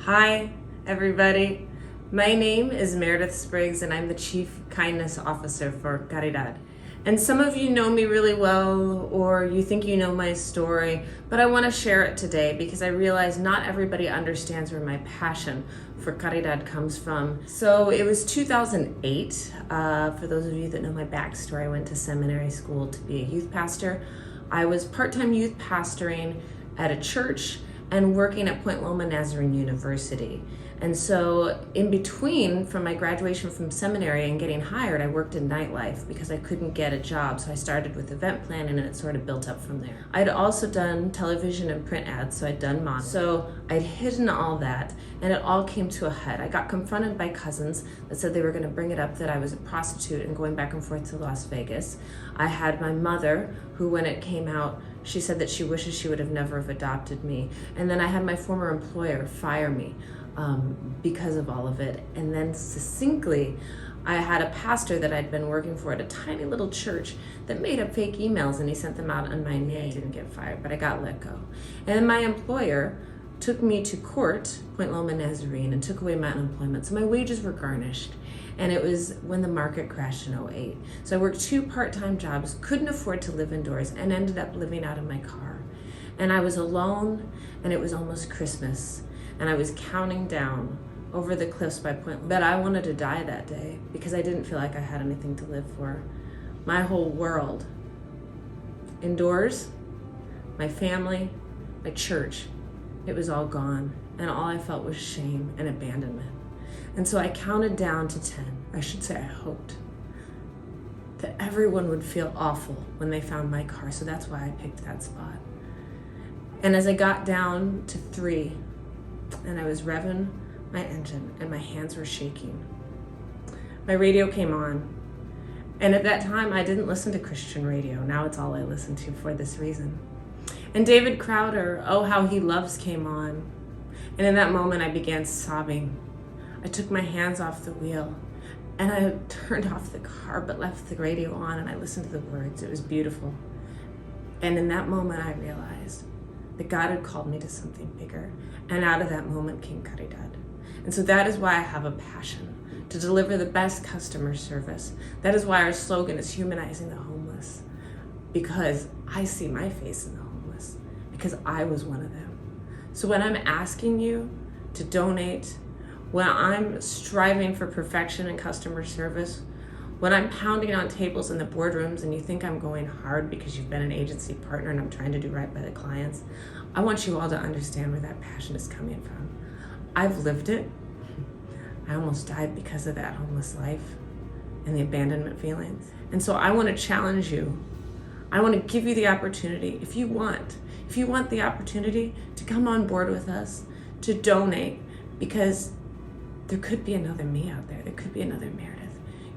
Hi, everybody. My name is Meredith Spriggs, and I'm the Chief Kindness Officer for Caridad. And some of you know me really well, or you think you know my story, but I want to share it today because I realize not everybody understands where my passion for Caridad comes from. So it was 2008. For those of you that know my backstory, I went to seminary school to be a youth pastor. I was part-time youth pastoring at a church and working at Point Loma Nazarene University. And so in between, from my graduation from seminary and getting hired, I worked in nightlife because I couldn't get a job. So I started with event planning and it sort of built up from there. I'd also done television and print ads, so I'd done modeling. So I'd hidden all that and it all came to a head. I got confronted by cousins that said they were gonna bring it up that I was a prostitute and going back and forth to Las Vegas. I had my mother, who when it came out, she said that she wishes she would have never have adopted me. And then I had my former employer fire me because of all of it. And then succinctly, I had a pastor that I'd been working for at a tiny little church that made up fake emails and he sent them out on my name. I didn't get fired, but I got let go. And then my employer took me to court, Point Loma Nazarene, and took away my unemployment. So my wages were garnished. And it was when the market crashed in 2008. So I worked 2 part-time jobs, couldn't afford to live indoors, and ended up living out of my car. And I was alone, and it was almost Christmas. And I was counting down over the cliffs by Point. But I wanted to die that day because I didn't feel like I had anything to live for. My whole world, indoors, my family, my church, it was all gone. And all I felt was shame and abandonment. And so I counted down to 10. I should say I hoped that everyone would feel awful when they found my car. So that's why I picked that spot. And as I got down to 3, and I was revving my engine and my hands were shaking, my radio came on. And at that time, I didn't listen to Christian radio. Now it's all I listen to for this reason. And David Crowder, Oh How He Loves, came on. And in that moment, I began sobbing. I took my hands off the wheel and I turned off the car but left the radio on and I listened to the words. It was beautiful. And in that moment I realized that God had called me to something bigger, and out of that moment came Caridad. And so that is why I have a passion to deliver the best customer service. That is why our slogan is humanizing the homeless, because I see my face in the homeless, because I was one of them. So when I'm asking you to donate, when I'm striving for perfection in customer service, when I'm pounding on tables in the boardrooms and you think I'm going hard because you've been an agency partner and I'm trying to do right by the clients, I want you all to understand where that passion is coming from. I've lived it. I almost died because of that homeless life and the abandonment feelings. And so I want to challenge you. I want to give you the opportunity, if you want the opportunity to come on board with us, to donate, because there could be another me out there. There could be another Meredith.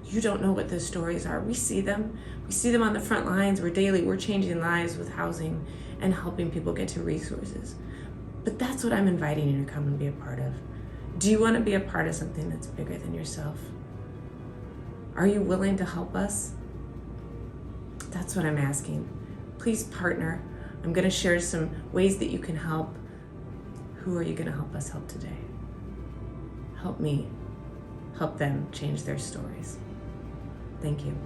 You don't know what those stories are. We see them. We see them on the front lines. We're changing lives with housing and helping people get to resources. But that's what I'm inviting you to come and be a part of. Do you want to be a part of something that's bigger than yourself? Are you willing to help us? That's what I'm asking. Please partner. I'm going to share some ways that you can help. Who are you going to help us help today? Help me help them change their stories. Thank you.